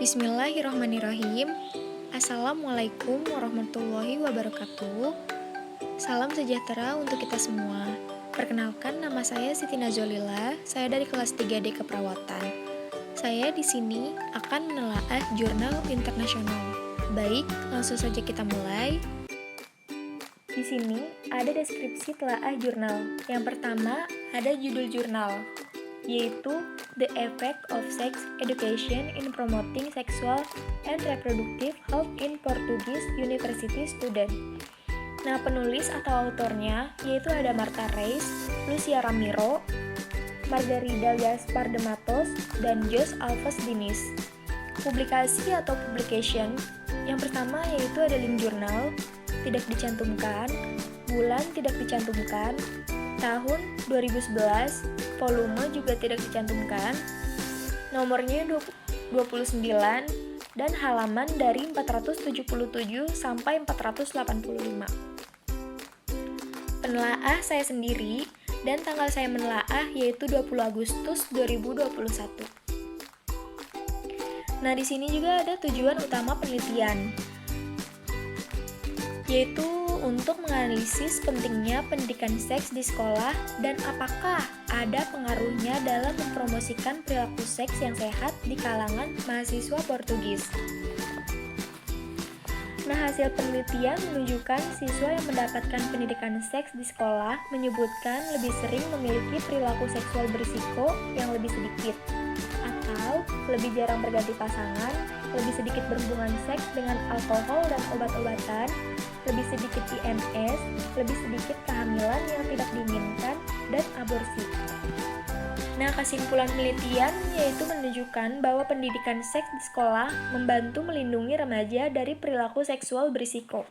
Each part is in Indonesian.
Bismillahirrahmanirrahim. Assalamualaikum warahmatullahi wabarakatuh. Salam sejahtera untuk kita semua. Perkenalkan, nama saya Siti Nazolila. Saya dari kelas 3D Keperawatan. Saya di sini akan menelaah jurnal internasional. Baik, langsung saja kita mulai. Di sini ada deskripsi telaah jurnal. Yang pertama, ada judul jurnal, yaitu The Effect of Sex Education in Promoting Sexual and Reproductive Health in Portuguese University Student. Nah, penulis atau autornya yaitu ada Marta Reis, Lucia Ramiro, Margarida Gaspar de Matos, dan Jos Alves Diniz. Publikasi atau publication yang pertama yaitu ada link jurnal, tidak dicantumkan, bulan tidak dicantumkan, tahun 2011, volume juga tidak dicantumkan, nomornya 29, dan halaman dari 477 sampai 485. Penelaah saya sendiri, dan tanggal saya menelaah yaitu 20 Agustus 2021. Nah, di sini juga ada tujuan utama penelitian, yaitu untuk menganalisis pentingnya pendidikan seks di sekolah dan apakah ada pengaruhnya dalam mempromosikan perilaku seks yang sehat di kalangan mahasiswa Portugis. Nah, hasil penelitian menunjukkan siswa yang mendapatkan pendidikan seks di sekolah menyebutkan lebih sering memiliki perilaku seksual berisiko yang lebih sedikit, atau lebih jarang berganti pasangan, lebih sedikit berhubungan seks dengan alkohol dan obat-obatan, lebih sedikit IMS, lebih sedikit kehamilan yang tidak diinginkan, dan aborsi. Nah, kesimpulan penelitian yaitu menunjukkan bahwa pendidikan seks di sekolah membantu melindungi remaja dari perilaku seksual berisiko.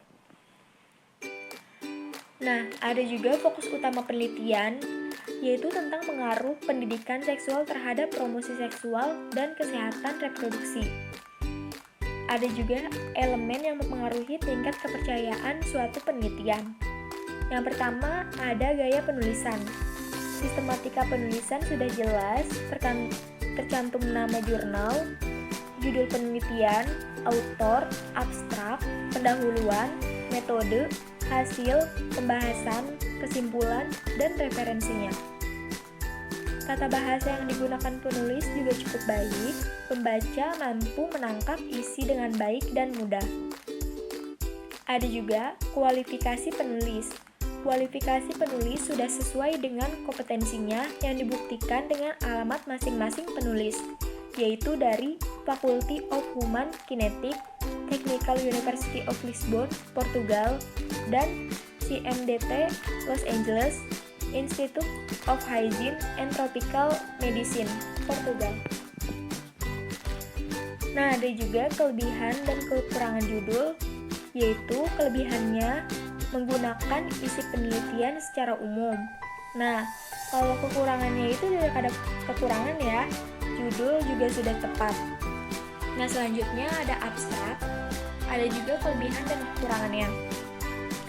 Nah, ada juga fokus utama penelitian, yaitu tentang pengaruh pendidikan seksual terhadap promosi seksual dan kesehatan reproduksi. Ada juga elemen yang mempengaruhi tingkat kepercayaan suatu penelitian. Yang pertama, ada gaya penulisan. Sistematika penulisan sudah jelas, tercantum nama jurnal, judul penelitian, autor, abstrak, pendahuluan, metode, hasil, pembahasan, kesimpulan, dan referensinya. Tata bahasa yang digunakan penulis juga cukup baik, pembaca mampu menangkap isi dengan baik dan mudah. Ada juga kualifikasi penulis. Kualifikasi penulis sudah sesuai dengan kompetensinya yang dibuktikan dengan alamat masing-masing penulis, yaitu dari Faculty of Human Kinetics, Technical University of Lisbon, Portugal, dan CMDT Los Angeles, Institute of Hygiene and Tropical Medicine, Portugal. Nah, ada juga kelebihan dan kekurangan judul, yaitu kelebihannya menggunakan isi penelitian secara umum. Nah, kalau kekurangannya itu tidak ada kekurangan ya, judul juga sudah tepat. Nah, selanjutnya ada abstrak, ada juga kelebihan dan kekurangannya.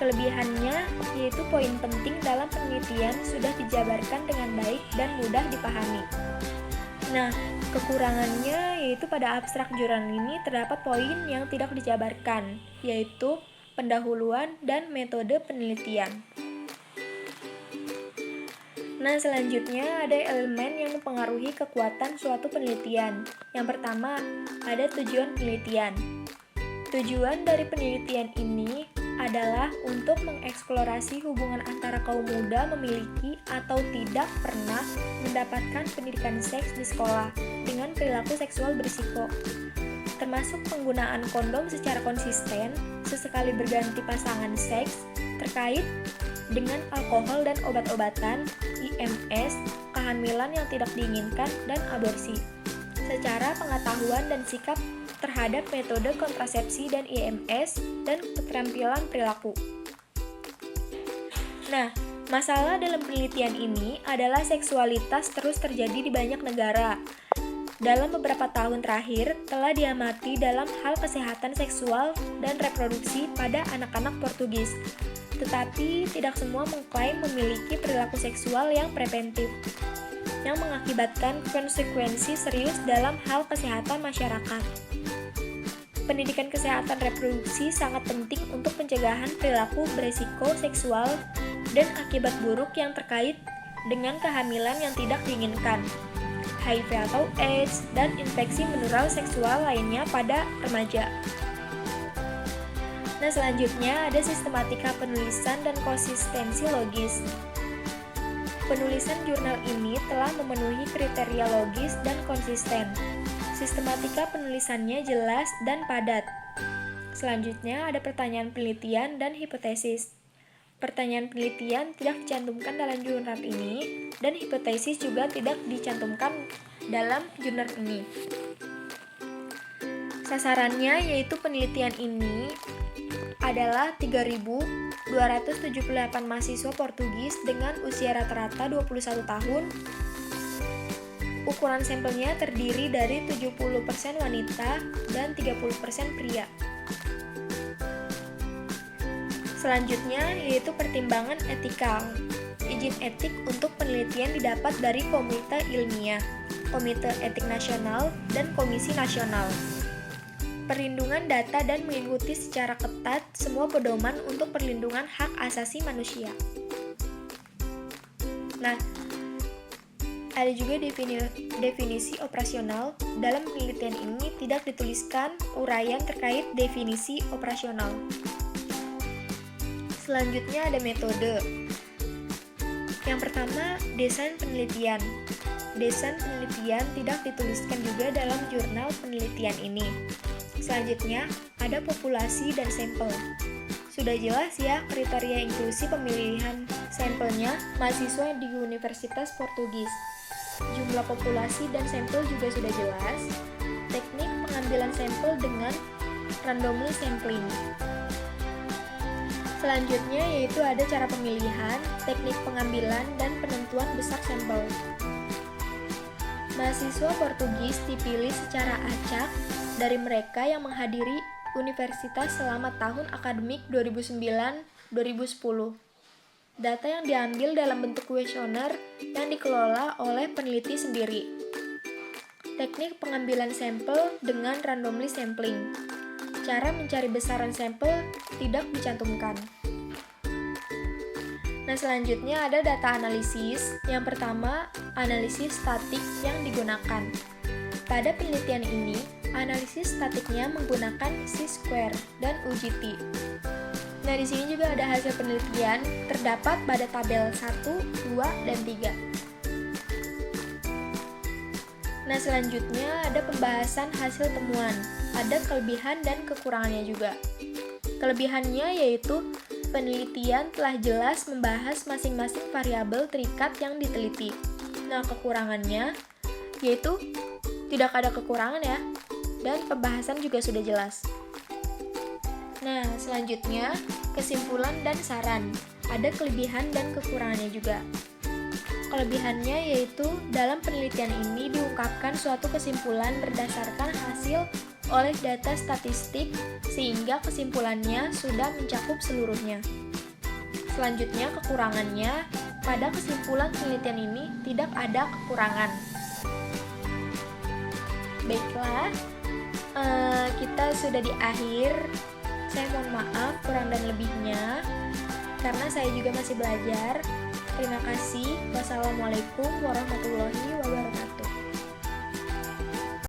Kelebihannya yaitu poin penting dalam penelitian sudah dijabarkan dengan baik dan mudah dipahami. Nah, kekurangannya yaitu pada abstrak jurnal ini terdapat poin yang tidak dijabarkan, yaitu pendahuluan dan metode penelitian. Nah, selanjutnya ada elemen yang mempengaruhi kekuatan suatu penelitian. Yang pertama, ada tujuan penelitian. Tujuan dari penelitian ini adalah untuk mengeksplorasi hubungan antara kaum muda memiliki atau tidak pernah mendapatkan pendidikan seks di sekolah dengan perilaku seksual berisiko, termasuk penggunaan kondom secara konsisten, sesekali berganti pasangan seks, terkait dengan alkohol dan obat-obatan, IMS, kehamilan yang tidak diinginkan, dan aborsi, secara pengetahuan dan sikap terhadap metode kontrasepsi dan IMS, dan keterampilan perilaku. Nah, masalah dalam penelitian ini adalah seksualitas terus terjadi di banyak negara. Dalam beberapa tahun terakhir, telah diamati dalam hal kesehatan seksual dan reproduksi pada anak-anak Portugis, tetapi tidak semua mengklaim memiliki perilaku seksual yang preventif. yang mengakibatkan konsekuensi serius dalam hal kesehatan masyarakat. Pendidikan kesehatan reproduksi sangat penting untuk pencegahan perilaku beresiko seksual dan akibat buruk yang terkait dengan kehamilan yang tidak diinginkan, HIV atau AIDS, dan infeksi menular seksual lainnya pada remaja. Nah, selanjutnya ada sistematika penulisan dan konsistensi logis. Penulisan jurnal ini telah memenuhi kriteria logis dan konsisten. Sistematika penulisannya jelas dan padat. Selanjutnya ada pertanyaan penelitian dan hipotesis. Pertanyaan penelitian tidak dicantumkan dalam jurnal ini, dan hipotesis juga tidak dicantumkan dalam jurnal ini. Sasarannya yaitu penelitian ini adalah 3.278 mahasiswa Portugis dengan usia rata-rata 21 tahun. Ukuran sampelnya terdiri dari 70% wanita dan 30% pria. Selanjutnya yaitu pertimbangan etikal. Izin etik untuk penelitian didapat dari Komite Ilmiah, Komite Etik Nasional, dan Komisi Nasional. Perlindungan data dan mengikuti secara ketat semua pedoman untuk perlindungan hak asasi manusia. Nah, ada juga definisi operasional. Dalam penelitian ini tidak dituliskan uraian terkait definisi operasional. Selanjutnya ada metode. Yang pertama, desain penelitian. Desain penelitian tidak dituliskan juga dalam jurnal penelitian ini. Selanjutnya, ada populasi dan sampel. Sudah jelas ya kriteria inklusi pemilihan sampelnya mahasiswa di Universitas Portugis. Jumlah populasi dan sampel juga sudah jelas. Teknik pengambilan sampel dengan randomly sampling. Selanjutnya yaitu ada cara pemilihan, teknik pengambilan, dan penentuan besar sampel. Mahasiswa Portugis dipilih secara acak dari mereka yang menghadiri universitas selama tahun akademik 2009-2010. Data yang diambil dalam bentuk kuesioner yang dikelola oleh peneliti sendiri. Teknik pengambilan sampel dengan randomly sampling. Cara mencari besaran sampel tidak dicantumkan. Nah, selanjutnya ada data analisis. Yang pertama, analisis statik yang digunakan. Pada penelitian ini, analisis statiknya menggunakan C-square dan UGT. Nah, di sini juga ada hasil penelitian terdapat pada tabel 1, 2, dan 3. Nah, selanjutnya ada pembahasan hasil temuan. Ada kelebihan dan kekurangannya juga. Kelebihannya yaitu penelitian telah jelas membahas masing-masing variabel terikat yang diteliti. Nah, kekurangannya yaitu tidak ada kekurangan ya, dan pembahasan juga sudah jelas. Nah, selanjutnya kesimpulan dan saran. Ada kelebihan dan kekurangannya juga. Kelebihannya yaitu dalam penelitian ini diungkapkan suatu kesimpulan berdasarkan hasil oleh data statistik sehingga kesimpulannya sudah mencakup seluruhnya. Selanjutnya kekurangannya, pada kesimpulan penelitian ini tidak ada kekurangan. Baiklah, kita sudah di akhir. Saya mohon maaf kurang dan lebihnya, karena saya juga masih belajar. Terima kasih. Wassalamualaikum warahmatullahi wabarakatuh.